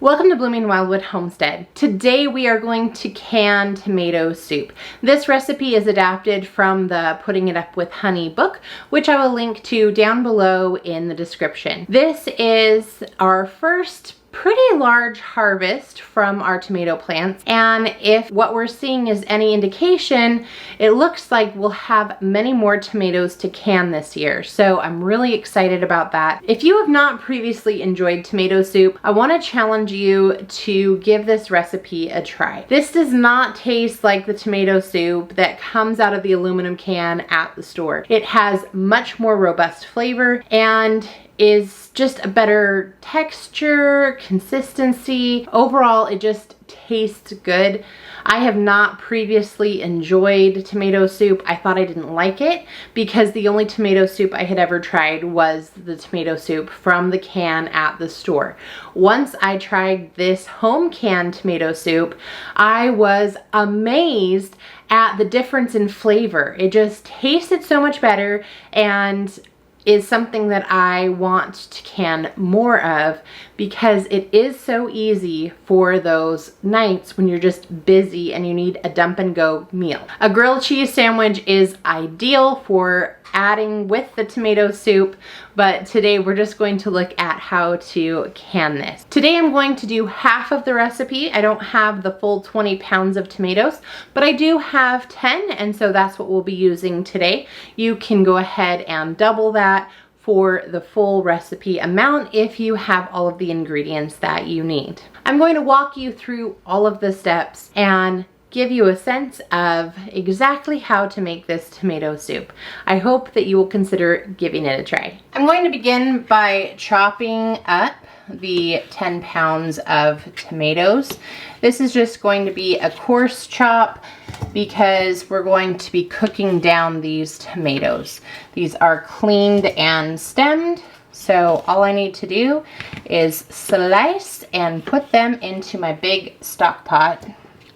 Welcome to Blooming Wildwood Homestead. Today we are going to can tomato soup. This recipe is adapted from the Putting It Up with Honey book, which I will link to down below in the description. This is our first pretty large harvest from our tomato plants, and if what we're seeing is any indication, it looks like we'll have many more tomatoes to can this year, so I'm really excited about that. If you have not previously enjoyed tomato soup, I want to challenge you to give this recipe a try. This does not taste like the tomato soup that comes out of the aluminum can at the store. It has much more robust flavor and is just a better texture, consistency. Overall, it just tastes good. I have not previously enjoyed tomato soup. I thought I didn't like it because the only tomato soup I had ever tried was the tomato soup from the can at the store. Once I tried this home canned tomato soup, I was amazed at the difference in flavor. It just tasted so much better and is something that I want to can more of because it is so easy for those nights when you're just busy and you need a dump and go meal. A grilled cheese sandwich is ideal for adding with the tomato soup, but today we're just going to look at how to can this. Today I'm going to do half of the recipe. I don't have the full 20 pounds of tomatoes, but I do have 10, and so that's what we'll be using today. You can go ahead and double that for the full recipe amount if you have all of the ingredients that you need. I'm going to walk you through all of the steps and give you a sense of exactly how to make this tomato soup. I hope that you will consider giving it a try. I'm going to begin by chopping up the 10 pounds of tomatoes. This is just going to be a coarse chop because we're going to be cooking down these tomatoes. These are cleaned and stemmed, so all I need to do is slice and put them into my big stock pot.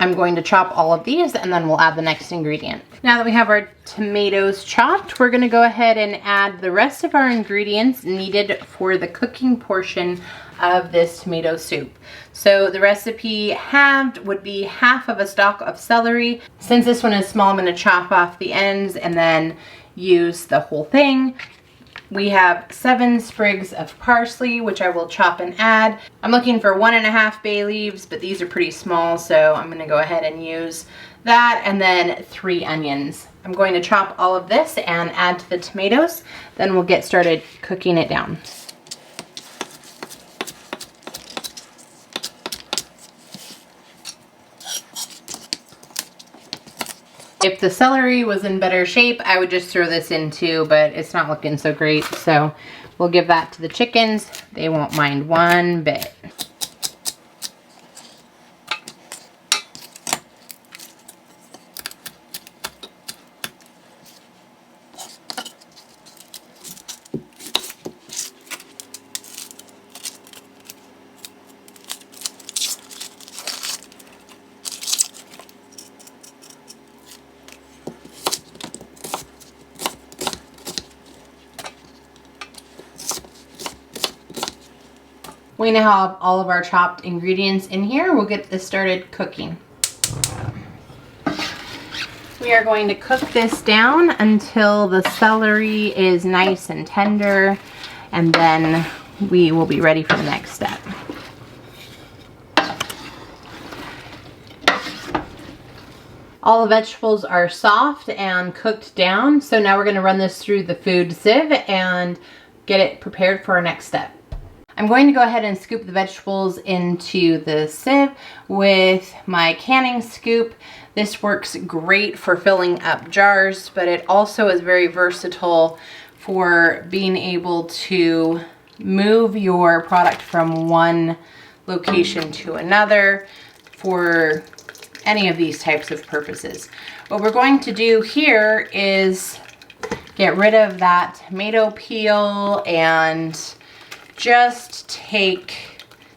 I'm going to chop all of these and then we'll add the next ingredient. Now that we have our tomatoes chopped, we're going to go ahead and add the rest of our ingredients needed for the cooking portion of this tomato soup. So the recipe halved would be half of a stalk of celery. Since this one is small, I'm going to chop off the ends and then use the whole thing. We have 7 sprigs of parsley, which I will chop and add. I'm looking for 1.5 bay leaves, but these are pretty small, so I'm gonna go ahead and use that, and then 3 onions. I'm going to chop all of this and add to the tomatoes, then we'll get started cooking it down. If the celery was in better shape, I would just throw this in too, but it's not looking so great, so we'll give that to the chickens. They won't mind one bit. We now have all of our chopped ingredients in here. We'll get this started cooking. We are going to cook this down until the celery is nice and tender, and then we will be ready for the next step. All the vegetables are soft and cooked down, so now we're going to run this through the food sieve and get it prepared for our next step. I'm going to go ahead and scoop the vegetables into the sieve with my canning scoop. This works great for filling up jars, but it also is very versatile for being able to move your product from one location to another for any of these types of purposes. What we're going to do here is get rid of that tomato peel and just take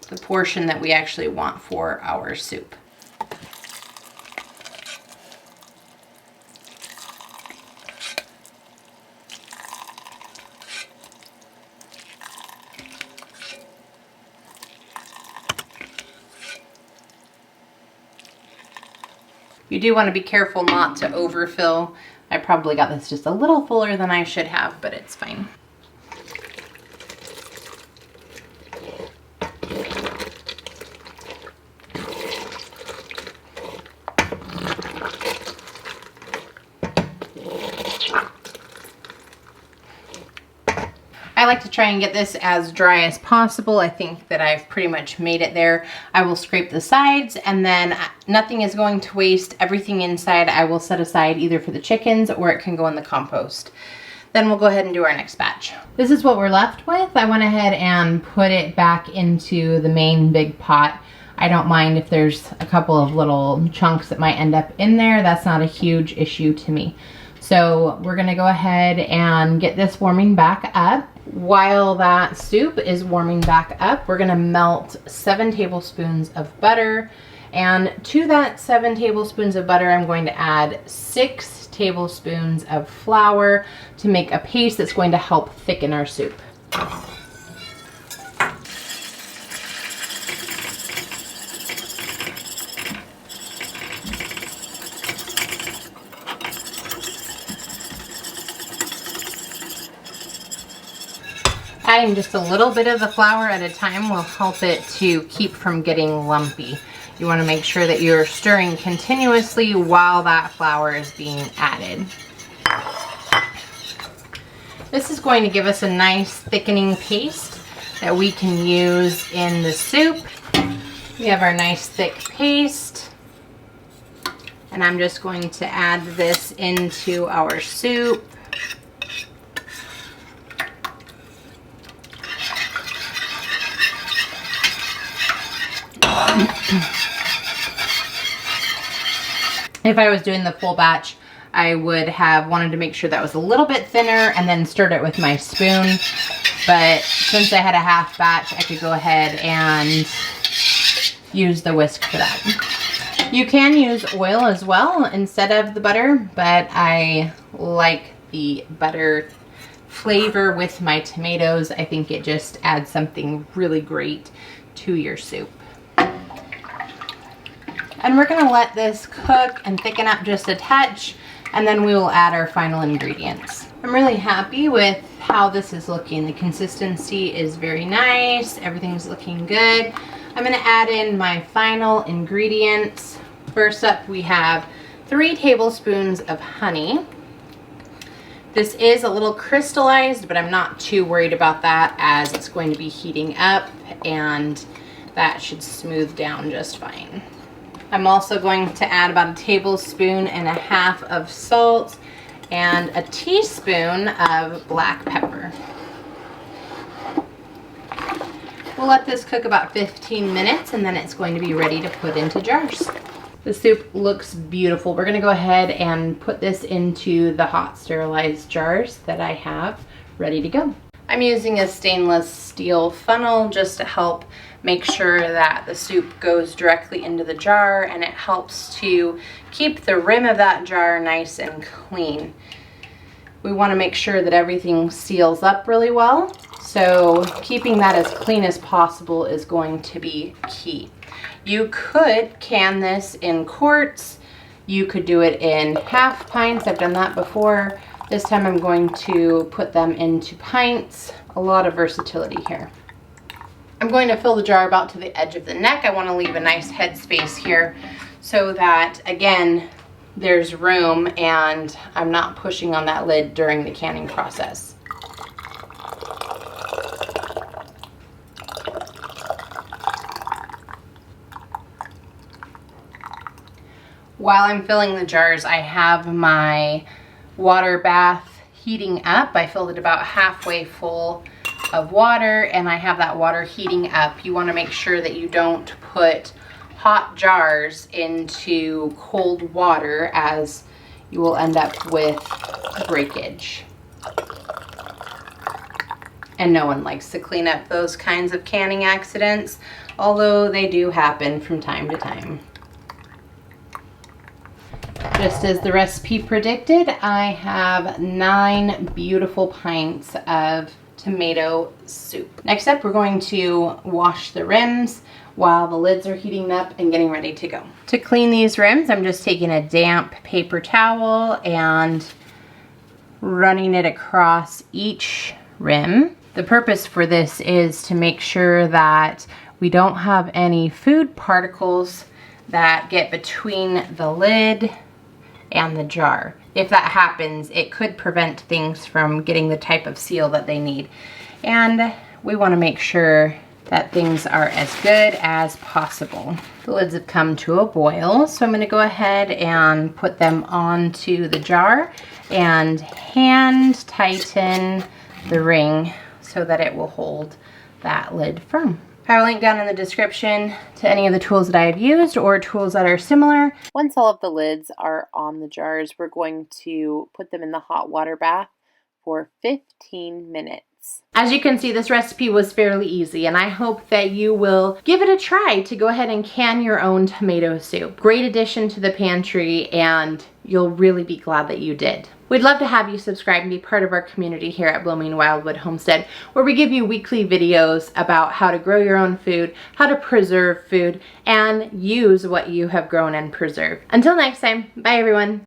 the portion that we actually want for our soup. You do want to be careful not to overfill. I probably got this just a little fuller than I should have, but it's fine. I like to try and get this as dry as possible. I think that I've pretty much made it there. I will scrape the sides, and then nothing is going to waste. Everything inside I will set aside either for the chickens or it can go in the compost. Then we'll go ahead and do our next batch. This is what we're left with. I went ahead and put it back into the main big pot. I don't mind if there's a couple of little chunks that might end up in there. That's not a huge issue to me. So we're gonna go ahead and get this warming back up. While that soup is warming back up, we're gonna melt 7 tablespoons of butter. And to that 7 tablespoons of butter, I'm going to add 6 tablespoons of flour to make a paste that's going to help thicken our soup. Adding just a little bit of the flour at a time will help it to keep from getting lumpy. You want to make sure that you're stirring continuously while that flour is being added. This is going to give us a nice thickening paste that we can use in the soup. We have our nice thick paste, and I'm just going to add this into our soup. If I was doing the full batch, I would have wanted to make sure that was a little bit thinner and then stirred it with my spoon. But since I had a half batch, I could go ahead and use the whisk for that. You can use oil as well instead of the butter, but I like the butter flavor with my tomatoes. I think it just adds something really great to your soup. And we're gonna let this cook and thicken up just a touch, and then we will add our final ingredients. I'm really happy with how this is looking. The consistency is very nice. Everything's looking good. I'm gonna add in my final ingredients. First up, we have 3 tablespoons of honey. This is a little crystallized, but I'm not too worried about that as it's going to be heating up, and that should smooth down just fine. I'm also going to add about 1.5 tablespoons of salt and a teaspoon of black pepper. We'll let this cook about 15 minutes and then it's going to be ready to put into jars. The soup looks beautiful. We're going to go ahead and put this into the hot sterilized jars that I have ready to go. I'm using a stainless steel funnel just to help make sure that the soup goes directly into the jar, and it helps to keep the rim of that jar nice and clean. We want to make sure that everything seals up really well, so keeping that as clean as possible is going to be key. You could can this in quarts. You could do it in half pints. I've done that before. This time I'm going to put them into pints. A lot of versatility here. I'm going to fill the jar about to the edge of the neck. I want to leave a nice head space here so that, again, there's room and I'm not pushing on that lid during the canning process. While I'm filling the jars, I have my water bath heating up. I filled it about halfway full of water, and I have that water heating up. You want to make sure that you don't put hot jars into cold water, as you will end up with breakage. And no one likes to clean up those kinds of canning accidents, although they do happen from time to time. Just as the recipe predicted, I have 9 beautiful pints of tomato soup. Next up, we're going to wash the rims. while the lids are heating up and getting ready to go. To clean these rims, I'm just taking a damp paper towel and running it across each rim. The purpose for this is to make sure that we don't have any food particles that get between the lid and the jar. If that happens, it could prevent things from getting the type of seal that they need. And we want to make sure that things are as good as possible. The lids have come to a boil, so I'm going to go ahead and put them onto the jar and hand tighten the ring so that it will hold that lid firm. I will link down in the description to any of the tools that I have used or tools that are similar. Once all of the lids are on the jars, we're going to put them in the hot water bath for 15 minutes. As you can see, this recipe was fairly easy, and I hope that you will give it a try to go ahead and can your own tomato soup. Great addition to the pantry, and you'll really be glad that you did. We'd love to have you subscribe and be part of our community here at Blooming Wildwood Homestead, where we give you weekly videos about how to grow your own food, how to preserve food, and use what you have grown and preserved. Until next time, bye everyone.